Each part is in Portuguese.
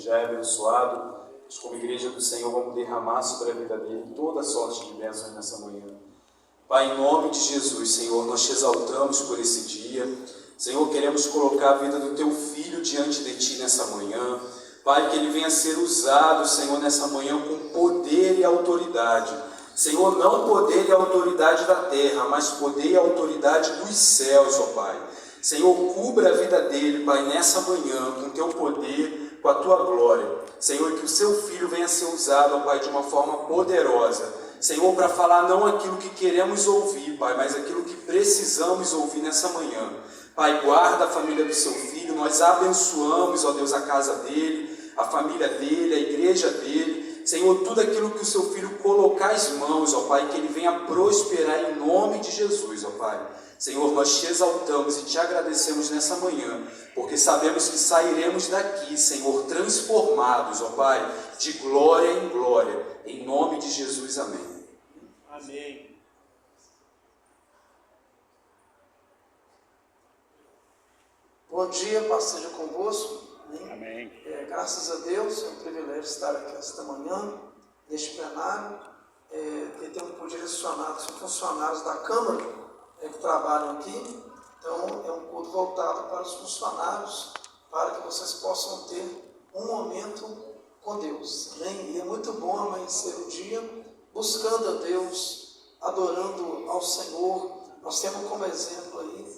já é abençoado. Nós, como igreja do Senhor, vamos derramar sobre a vida dele toda sorte de bênçãos nessa manhã. Pai, em nome de Jesus, Senhor, nós te exaltamos por esse dia. Senhor, queremos colocar a vida do teu filho diante de ti nessa manhã. Pai, que ele venha ser usado, Senhor, nessa manhã com poder e autoridade. Senhor, não poder e autoridade da terra, mas poder e autoridade dos céus, ó Pai. Senhor, cubra a vida dele, Pai, nessa manhã, com teu poder, com a tua glória. Senhor, que o seu filho venha ser usado, ó Pai, de uma forma poderosa. Senhor, para falar não aquilo que queremos ouvir, Pai, mas aquilo que precisamos ouvir nessa manhã. Pai, guarda a família do seu filho, nós abençoamos, ó Deus, a casa dele, a família dele, a igreja dele. Senhor, tudo aquilo que o seu filho colocar as mãos, ó Pai, que ele venha prosperar em nome de Jesus, ó Pai. Senhor, nós te exaltamos e te agradecemos nessa manhã, porque sabemos que sairemos daqui, Senhor, transformados, ó Pai, de glória em glória, em nome de Jesus, amém. Amém. Bom dia, paz seja convosco. Amém. Graças a Deus, é um privilégio estar aqui esta manhã, neste plenário, que temos direcionado, são funcionários da Câmara que trabalham aqui, então é um culto voltado para os funcionários, para que vocês possam ter um momento com Deus. Amém? E é muito bom amanhecer o dia, buscando a Deus, adorando ao Senhor. Nós temos como exemplo aí,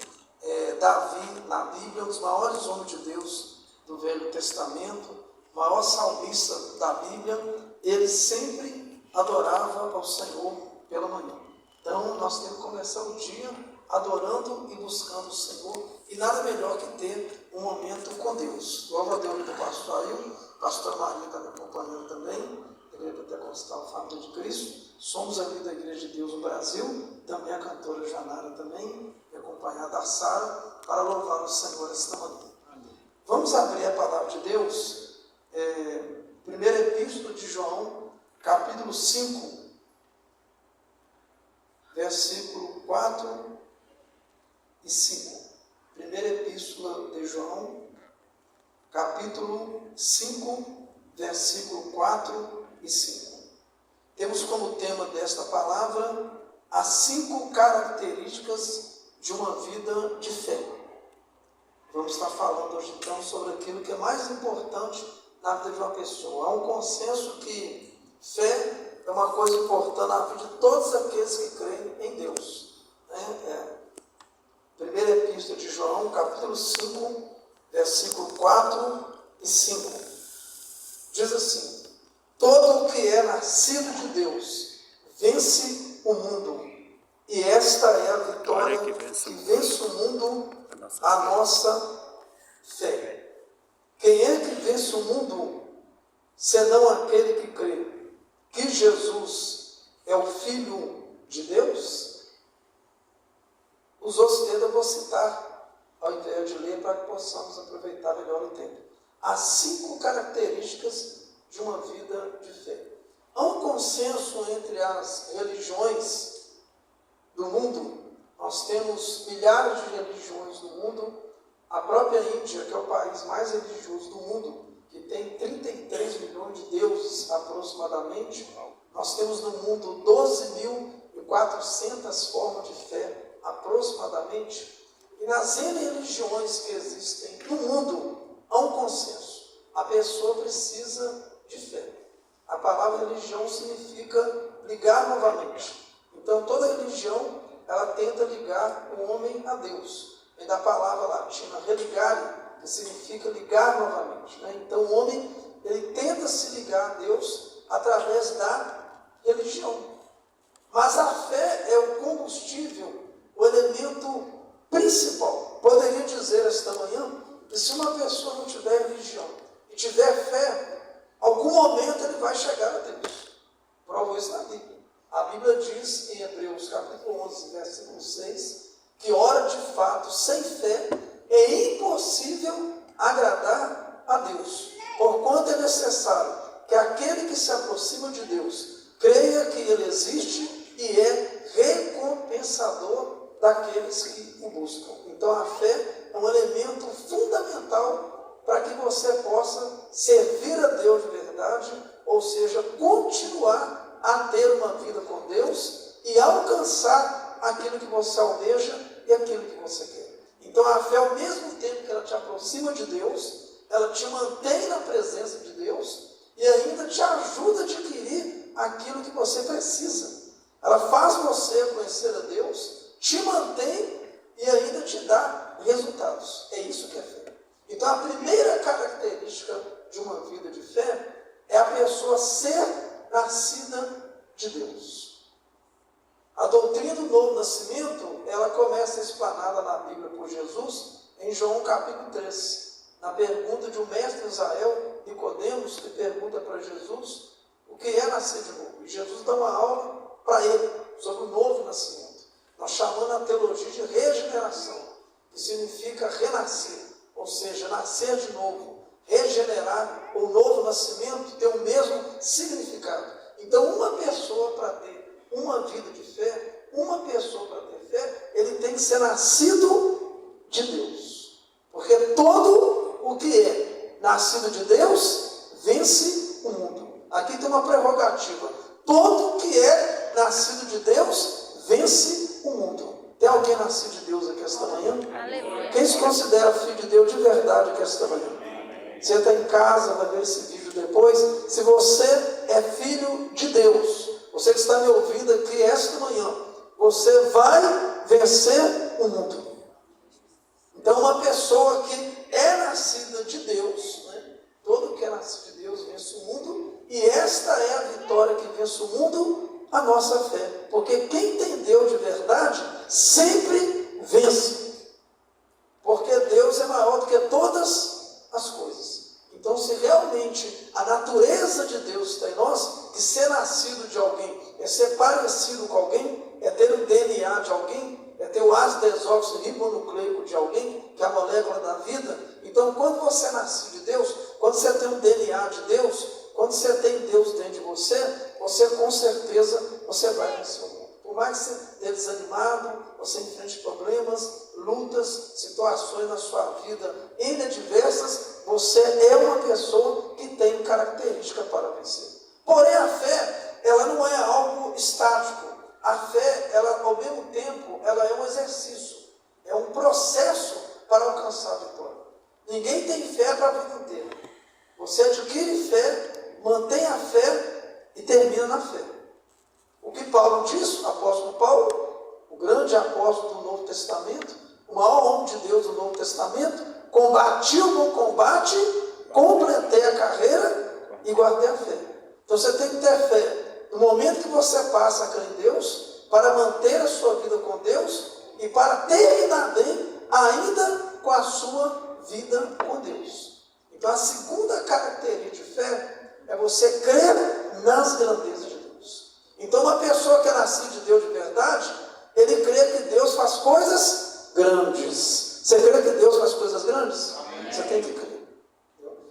Davi, na Bíblia, um dos maiores homens de Deus do Velho Testamento, o maior salmista da Bíblia. Ele sempre adorava ao Senhor pela manhã. Então, nós temos que começar o dia adorando e buscando o Senhor, e nada melhor que ter um momento com Deus. Glória a Deus do pastor Ail, pastor Maria está me acompanhando também, Igreja Pentecostal Família de Cristo. Somos ali da Igreja de Deus no Brasil, também a cantora Janara também, acompanhada da Sara, para louvar o Senhor esta manhã. Vamos abrir a palavra de Deus, primeira epístola de João, capítulo 5, versículo 4 e 5. Primeira epístola de João, capítulo 5, versículo 4 e 5. Temos como tema desta palavra as 5 características de uma vida de fé. Vamos estar falando hoje então sobre aquilo que é mais importante na vida de uma pessoa. Há um consenso que fé é uma coisa importante na vida de todos aqueles que creem em Deus. Primeira epístola de João, capítulo 5, versículo 4 e 5. Diz assim: todo o que é nascido de Deus vence o mundo. E esta é a vitória que vence o mundo, a nossa fé. Quem é que vence o mundo, senão aquele que crê que Jesus é o Filho de Deus? Os outros textos eu vou citar, ao invés de ler, para que possamos aproveitar melhor o tempo. As 5 características de uma vida de fé. Há um consenso entre as religiões do mundo. Nós temos milhares de religiões no mundo. A própria Índia, que é o país mais religioso do mundo, que tem 33 milhões de deuses aproximadamente, nós temos no mundo 12.400 formas de fé aproximadamente. E nas N religiões que existem no mundo, há um consenso: a pessoa precisa de fé. A palavra religião significa ligar novamente. Então, toda religião, ela tenta ligar o homem a Deus. Vem da palavra latina religare, que significa ligar novamente. Então, o homem, ele tenta se ligar a Deus através da religião. Mas a fé é o combustível, o elemento principal. Poderia dizer esta manhã que se uma pessoa não tiver religião e tiver fé, algum momento ele vai chegar a Deus. Prova isso na Bíblia. A Bíblia diz em Hebreus capítulo 11, versículo 6, que ora de fato, sem fé, é impossível agradar a Deus. Porquanto é necessário que aquele que se aproxima de Deus creia que Ele existe e é recompensador daqueles que o buscam. Então a fé é um elemento fundamental para que você possa servir a você almeja e aquilo que você quer. Então a fé, ao mesmo tempo que ela te aproxima de Deus, ela te mantém na presença de Deus e ainda te ajuda a adquirir aquilo que você precisa. Ela faz você conhecer a Deus, te mantém e ainda te dá resultados. É isso que é fé. Então a primeira característica de uma vida de fé é a pessoa ser nascida de Deus. A doutrina do novo nascimento, ela começa explanada na Bíblia por Jesus em João capítulo 3. Na pergunta de um mestre de Israel, Nicodemos, que pergunta para Jesus o que é nascer de novo. E Jesus dá uma aula para ele sobre o novo nascimento. Nós chamamos a teologia de regeneração, que significa renascer, ou seja, nascer de novo. Regenerar, o novo nascimento tem o mesmo significado. Então, uma pessoa para ter uma vida de fé, uma pessoa para ter fé, ele tem que ser nascido de Deus. Porque todo o que é nascido de Deus vence o mundo. Aqui tem uma prerrogativa. Todo o que é nascido de Deus vence o mundo. Tem alguém nascido de Deus aqui esta manhã? Aleluia. Quem se considera filho de Deus de verdade aqui esta manhã? Você está em casa, vai ver esse vídeo depois. Se você é filho de Deus, você que está me ouvindo aqui esta manhã, você vai vencer o mundo. Então, uma pessoa que é nascida de Deus, todo que é nascido de Deus vence o mundo, e esta é a vitória que vence o mundo, a nossa fé. Porque quem tem Deus de verdade, sempre vence. Porque Deus é maior do que todas as coisas. Então, se realmente a natureza de Deus está em nós, que ser nascido de alguém é ser parecido com alguém, é ter o DNA de alguém, é ter o ácido desoxirribonucleico de alguém, que é a molécula da vida. Então, quando você é nascido de Deus, quando você tem o DNA de Deus, quando você tem Deus dentro de você, você com certeza você vai vencer o mundo. Por mais que você esteja desanimado, você enfrente problemas, lutas, situações na sua vida N adversas, você é uma pessoa que tem característica para vencer. Porém, a fé, ela não é algo estático. A fé, ela, ao mesmo tempo, ela é um exercício, é um processo para alcançar a vitória. Ninguém tem fé para a vida inteira. Você adquire fé, mantém a fé e termina na fé. O que Paulo diz, o apóstolo Paulo, o grande apóstolo do Novo Testamento, o maior homem de Deus do Novo Testamento, combati o bom combate, completei a carreira e guardei a fé. Então você tem que ter fé no momento que você passa a crer em Deus, para manter a sua vida com Deus e para terminar bem ainda com a sua vida com Deus. Então a segunda característica de fé é você crer nas grandezas de Deus. Então uma pessoa que é nascida de Deus de verdade, ele crê que Deus faz coisas grandes. Você crê que Deus faz coisas grandes? Amém. Você tem que crer.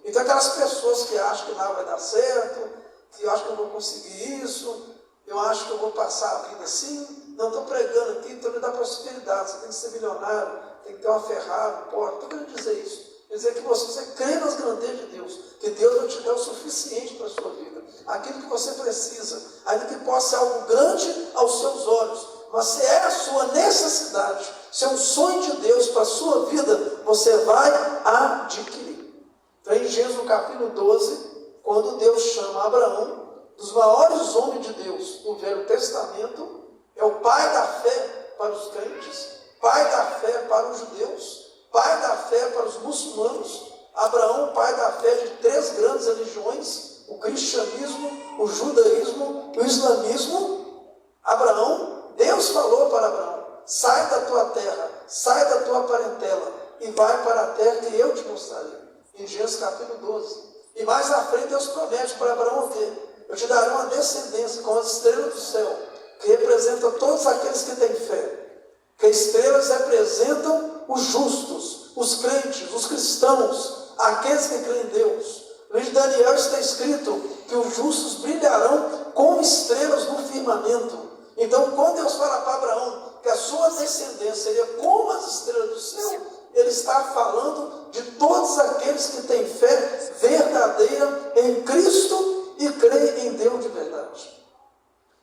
Então aquelas pessoas que acham que nada vai dar certo, que eu acho que eu vou conseguir isso, eu acho que eu vou passar a vida assim, não estou pregando aqui, estou lhe dando prosperidade, você tem que ser milionário, tem que ter uma Ferrari, um Porsche, estou querendo dizer isso. Quer dizer que você crê nas grandezas de Deus, que Deus vai te dar o suficiente para a sua vida, aquilo que você precisa, ainda que possa ser algo grande aos seus olhos, mas se é a sua necessidade, se é um sonho de Deus para a sua vida, você vai adquirir. Então em Gênesis no capítulo 12, quando Deus chama Abraão, dos maiores homens de Deus do Velho Testamento, é o pai da fé para os crentes, pai da fé para os judeus, pai da fé para os muçulmanos. Abraão, pai da fé de 3 grandes religiões, o cristianismo, o judaísmo e o islamismo. Abraão, Deus falou para Abraão: sai da tua terra, sai da tua parentela e vai para a terra que eu te mostrarei. Em Gênesis capítulo 12. E mais à frente Deus promete para Abraão o quê? Eu te darei uma descendência como as estrelas do céu, que representa todos aqueles que têm fé. Que estrelas representam os justos, os crentes, os cristãos, aqueles que creem em Deus. No livro de Daniel está escrito que os justos brilharão como estrelas no firmamento. Então, quando Deus fala para Abraão que a sua descendência seria como as estrelas do céu, Ele está falando de todos aqueles que têm fé verdadeira em Cristo e creem em Deus de verdade.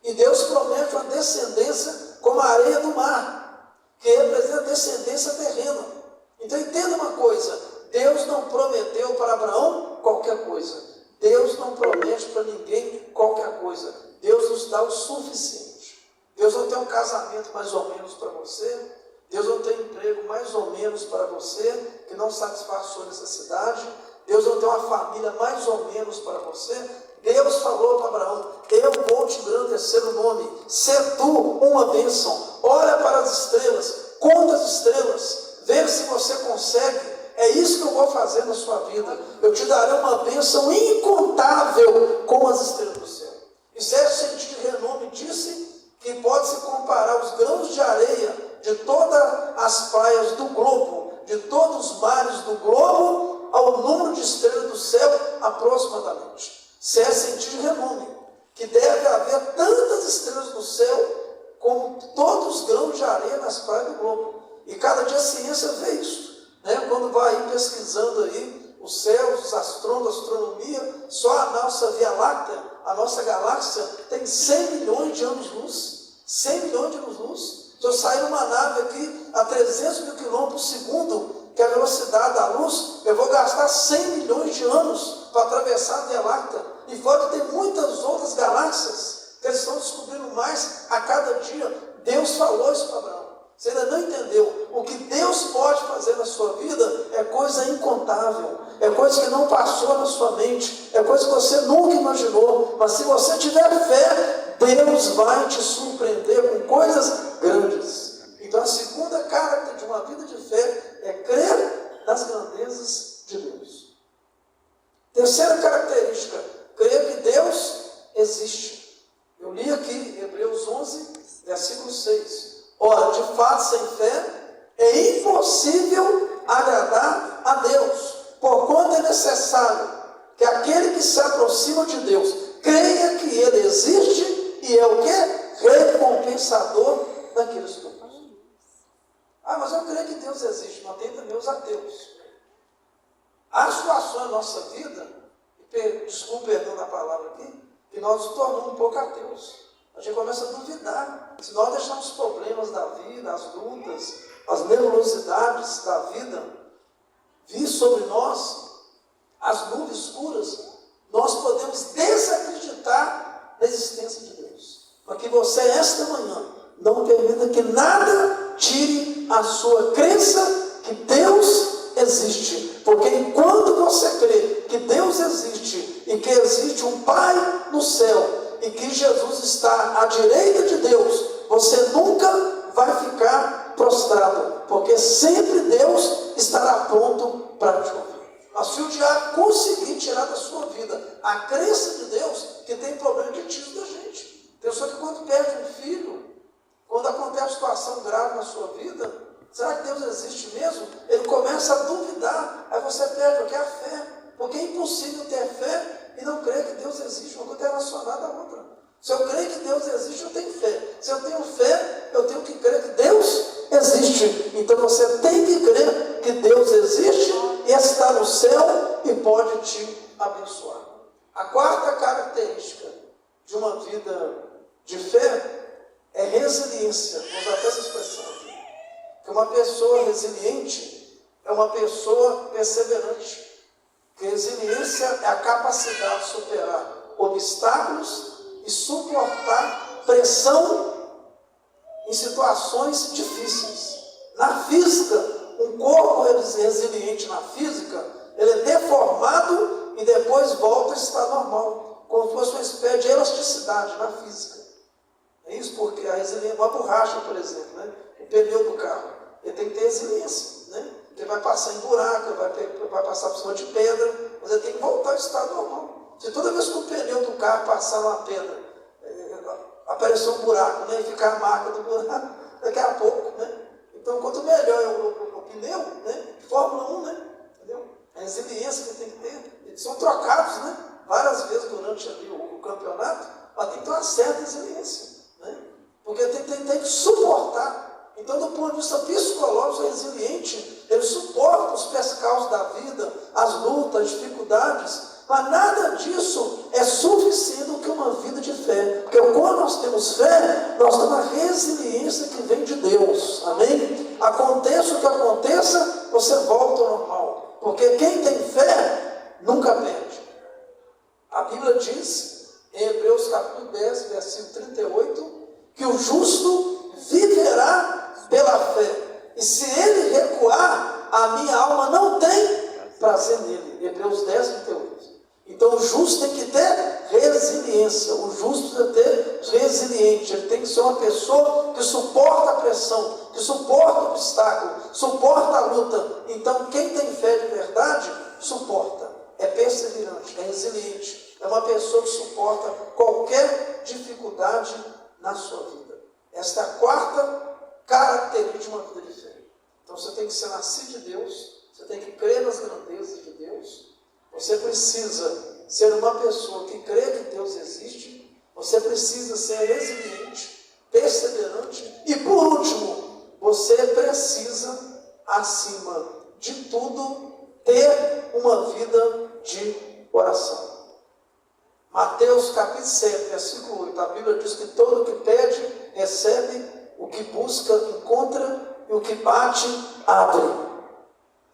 E Deus promete uma descendência como a areia do mar. descendência terrena. Então entenda uma coisa, Deus não prometeu para Abraão qualquer coisa. Deus não promete para ninguém qualquer coisa. Deus nos dá o suficiente. Deus não tem um casamento mais ou menos para você. Deus não tem um emprego mais ou menos para você, que não satisfaz a sua necessidade. Deus não tem uma família mais ou menos para você. Deus falou para Abraão: eu vou te engrandecer o nome, ser tu uma bênção. Olha para as estrelas, conta as estrelas, vê se você consegue. É isso que eu vou fazer na sua vida. Eu te darei uma bênção incontável como as estrelas do céu. E certo sentido de renome disse que pode se comparar os grãos de areia de todas as praias do globo, de todos os mares do globo, ao número de estrelas do céu aproximadamente. Certo sentido de renome, que deve haver tantas estrelas do céu como todos os grãos de areia nas praias do globo. E cada dia a ciência vê isso. Quando vai pesquisando aí os céus, os astrônomos, a astronomia, só a nossa Via Láctea, a nossa galáxia, tem 100 milhões de anos-luz. 100 milhões de anos-luz. Se eu sair numa nave aqui a 300 mil quilômetros por segundo, que é a velocidade da luz, eu vou gastar 100 milhões de anos para atravessar a Via Láctea. E fora que tem muitas outras galáxias que eles estão descobrindo mais a cada dia. Deus falou isso para Abraão. Você ainda não entendeu? O que Deus pode fazer na sua vida é coisa incontável, é coisa que não passou na sua mente, é coisa que você nunca imaginou. Mas se você tiver fé, Deus vai te surpreender com coisas grandes. Então a segunda característica de uma vida de fé é crer nas grandezas de Deus. Terceira característica, crer que Deus existe. Eu li aqui Hebreus 11, versículo 6. Ora, de fato, sem fé, é impossível agradar a Deus, porquanto é necessário que aquele que se aproxima de Deus creia que Ele existe e é o quê? Recompensador daqueles que o buscam. Ah, mas eu creio que Deus existe, mas tem também os ateus. Há situações na nossa vida, desculpe perdão da palavra aqui, que nós nos tornamos um pouco ateus. A gente começa a duvidar. Se nós deixarmos os problemas da vida, as lutas, as nebulosidades da vida vir sobre nós, as nuvens escuras, nós podemos desacreditar na existência de Deus. Mas que você, esta manhã, não permita que nada tire a sua crença que Deus existe. Porque enquanto você crê que Deus existe e que existe um Pai no céu, e que Jesus está à direita de Deus, você nunca vai ficar prostrado, porque sempre Deus estará pronto para te ouvir. Mas se o diabo conseguir tirar da sua vida a crença de Deus, que tem problema de tiro da gente. Pessoa que quando perde um filho, quando acontece uma situação grave na sua vida, será que Deus existe mesmo? Ele começa a duvidar, aí você perde o que é a fé, porque é impossível ter fé e não crer que Deus existe, uma coisa é relacionada à outra. Se eu creio que Deus existe, eu tenho fé. Se eu tenho fé, eu tenho que crer que Deus existe. Então você tem que crer que Deus existe e está no céu e pode te abençoar. A quarta característica de uma vida de fé é resiliência. Vou usar até essa expressão aqui. Que uma pessoa resiliente é uma pessoa perseverante. Que resiliência é a capacidade de superar obstáculos e suportar pressão em situações difíceis. Na física, um corpo resiliente na física, ele é deformado e depois volta a estar normal, como se fosse uma espécie de elasticidade na física. É isso porque a resiliência, uma borracha, por exemplo, o pneu do carro, ele tem que ter resiliência, Ele vai passar em buraco, vai passar por cima de pedra, mas ele tem que voltar ao estado normal. Se toda vez que o pneu do carro passar numa pedra, aparecer um buraco, e ficar a marca do buraco, daqui a pouco, Então, quanto melhor é o pneu, Fórmula 1, entendeu? A resiliência que tem que ter, eles são trocados, várias vezes durante ali o campeonato, mas tem que ter uma certa resiliência, Porque tem que suportar. Então, do ponto de vista psicológico, o resiliente, ele suporta os percalços da vida, as lutas, as dificuldades, mas nada disso é suficiente do que uma vida de fé. Porque quando nós temos fé, nós temos a resiliência que vem de Deus. Amém? aconteça o que aconteça, você volta ao normal. Porque quem tem fé nunca perde. A Bíblia diz, em Hebreus capítulo 10, versículo 38, que o justo viverá pela fé. E se ele recuar, a minha alma não tem prazer nele. Hebreus 10, 38. Então o justo tem que ter resiliência. O justo tem que ter resiliente. Ele tem que ser uma pessoa que suporta a pressão, que suporta o obstáculo, suporta a luta. Então quem tem fé de verdade, suporta. É perseverante, é resiliente. É uma pessoa que suporta qualquer dificuldade na sua vida. Esta é a quarta característica de uma vida de fé. Então você tem que ser nascido de Deus, você tem que crer nas grandezas de Deus, você precisa ser uma pessoa que crê que Deus existe, você precisa ser resiliente, perseverante e, por último, você precisa, acima de tudo, ter uma vida de oração. Mateus capítulo 7, versículo 8, a Bíblia diz que todo o que pede, recebe, o que busca, encontra, e o que bate, abre.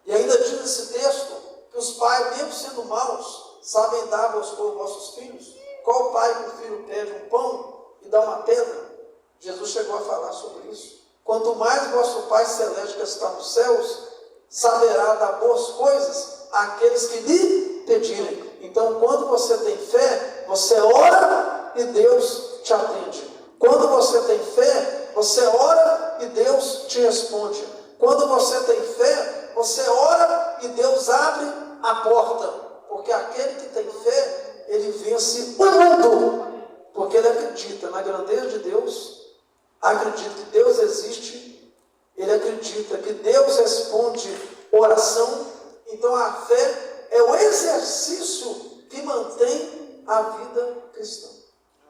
E ainda diz nesse texto que os pais, mesmo sendo maus, sabem dar aos vossos filhos. Qual pai que o filho pede um pão e dá uma pedra? Jesus chegou a falar sobre isso. Quanto mais vosso Pai Celeste que está nos céus, saberá dar boas coisas àqueles que lhe pedirem. Então, quando você tem fé, você ora e Deus te atende. Quando você tem fé, você ora e Deus te responde. Quando você tem fé, você ora e Deus abre a porta. Porque aquele que tem fé, ele vence o mundo. Porque ele acredita na grandeza de Deus, acredita que Deus existe, ele acredita que Deus responde oração. Então a fé é o exercício que mantém a vida cristã.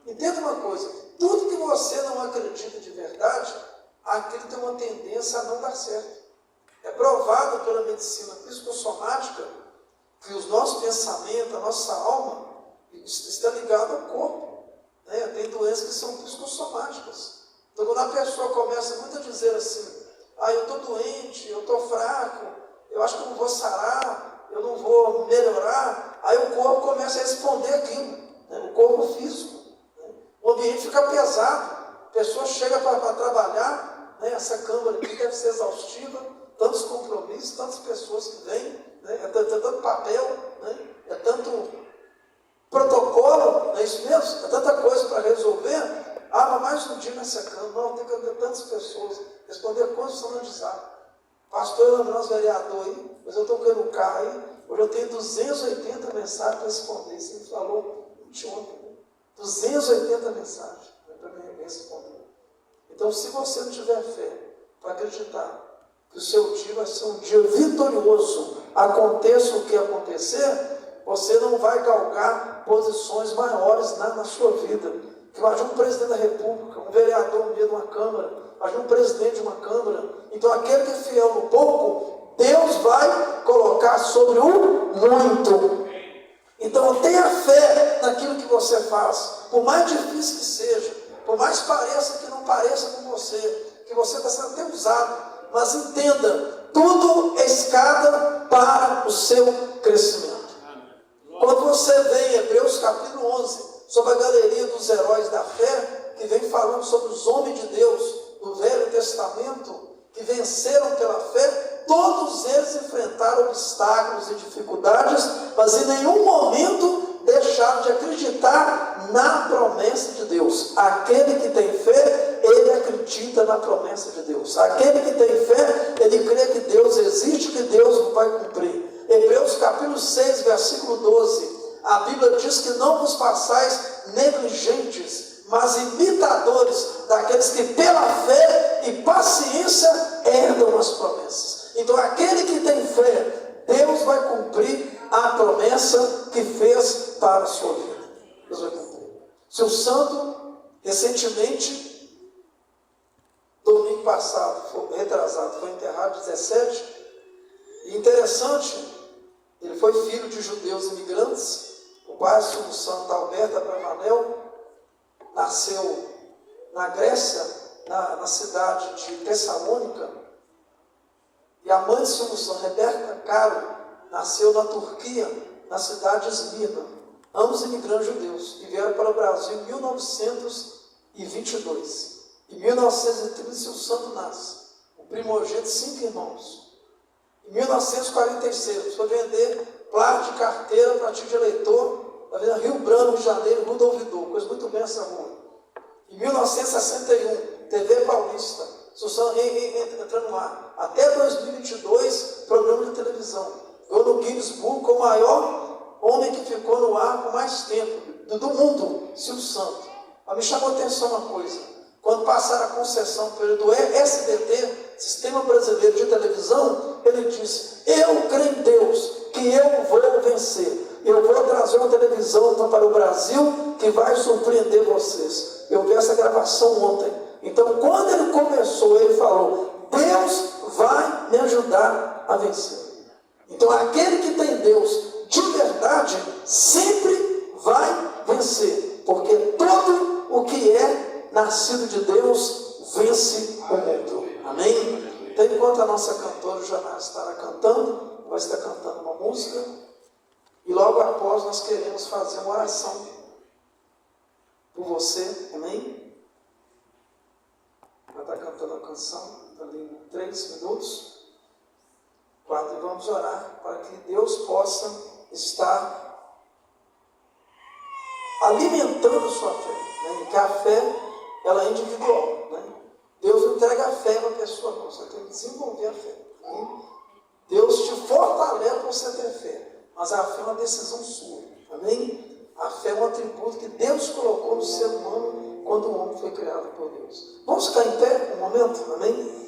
Entenda uma coisa, tudo que você não acredita de verdade, aquilo tem uma tendência a não dar certo. É provado pela medicina psicossomática que os nossos pensamentos, a nossa alma, está ligado ao corpo. Tem doenças que são psicossomáticas. Então quando a pessoa começa muito a dizer assim, eu estou doente, eu estou fraco, eu acho que eu não vou sarar, eu não vou melhorar, aí o corpo começa a responder aquilo, o corpo físico. O ambiente fica pesado, a pessoa chega para trabalhar, essa câmara aqui deve ser exaustiva, tantos compromissos, tantas pessoas que vêm, é tanto papel, é tanto protocolo, não é isso mesmo? É tanta coisa para resolver. Mas mais um dia nessa câmara, não, tem que atender tantas pessoas, responder constitucionalizar. Pastor, eu não vereador aí, mas eu estou querendo um carro aí, hoje eu tenho 280 mensagens para responder. Você me falou ontem. 280 mensagens para me responder. Então, se você não tiver fé para acreditar que o seu dia vai ser um dia vitorioso, aconteça o que acontecer, você não vai galgar posições maiores na sua vida. Imagina um presidente da República, um vereador no meio de uma Câmara, imagina um presidente de uma Câmara. Então, aquele que é fiel no pouco, Deus vai colocar sobre o muito. Então tenha fé naquilo que você faz, por mais difícil que seja, por mais pareça que não pareça com você, que você está sendo até usado, mas entenda, tudo é escada para o seu crescimento. Quando você vê em Hebreus capítulo 11, sobre a galeria dos heróis da fé, que vem falando sobre os homens de Deus do Velho Testamento, que venceram pela fé, todos eles enfrentaram obstáculos e dificuldades, mas em nenhum momento deixaram de acreditar na promessa de Deus. Aquele que tem fé, ele acredita na promessa de Deus. Aquele que tem fé, ele crê que Deus existe, que Deus vai cumprir. Hebreus capítulo 6, versículo 12, a Bíblia diz que não vos façais negligentes, mas imitadores daqueles que pela fé e paciência herdam as promessas. Então aquele que tem fé, Deus vai cumprir a promessa que fez para a sua vida. Deus vai cumprir. Seu santo, recentemente, domingo passado, retrasado, foi enterrado 17. E interessante, ele foi filho de judeus imigrantes. O pai, o santo Alberto Abravanel, nasceu na Grécia, na cidade de Tessalônica, E a mãe de Silvio Santos, Rebeca Caro, nasceu na Turquia, na cidade de Esmirna. Ambos imigrantes judeus, que vieram para o Brasil em 1922. Em 1930, Silvio Santos nasce, o primogênito de 5 irmãos. Em 1946, foi vender placa de carteira para título de eleitor, na Avenida Rio Branco, Rio de Janeiro, Rua do Ouvidor, coisa muito bem essa rua. Em 1961, TV Paulista, Silvio entrando no ar. Até 2022, programa de televisão. Eu no Guinness Book, o maior homem que ficou no ar por mais tempo do mundo, Silvio Santos. Mas me chamou a atenção uma coisa. Quando passaram a concessão do SBT, Sistema Brasileiro de Televisão, ele disse: eu creio em Deus que eu vou vencer. Eu vou trazer uma televisão para o Brasil que vai surpreender vocês. Eu vi essa gravação ontem. Então, quando ele começou, ele falou: Deus vai me ajudar a vencer. Então, aquele que tem Deus de verdade sempre vai vencer, porque todo o que é nascido de Deus vence o mundo. Amém? Então, enquanto a nossa cantora já estará cantando, vai estar cantando uma música, e logo após nós queremos fazer uma oração por você. Amém? Ela está cantando a canção, está ali em 3 minutos. 4, e vamos orar para que Deus possa estar alimentando a sua fé, né? Porque a fé, ela é individual, né? Deus não entrega a fé a uma pessoa, não. Você tem que desenvolver a fé, né? Deus te fortalece para você ter fé, mas a fé é uma decisão sua, amém? A fé é um atributo que Deus colocou no ser humano quando o homem foi criado por Deus. Vamos ficar em pé um momento, amém?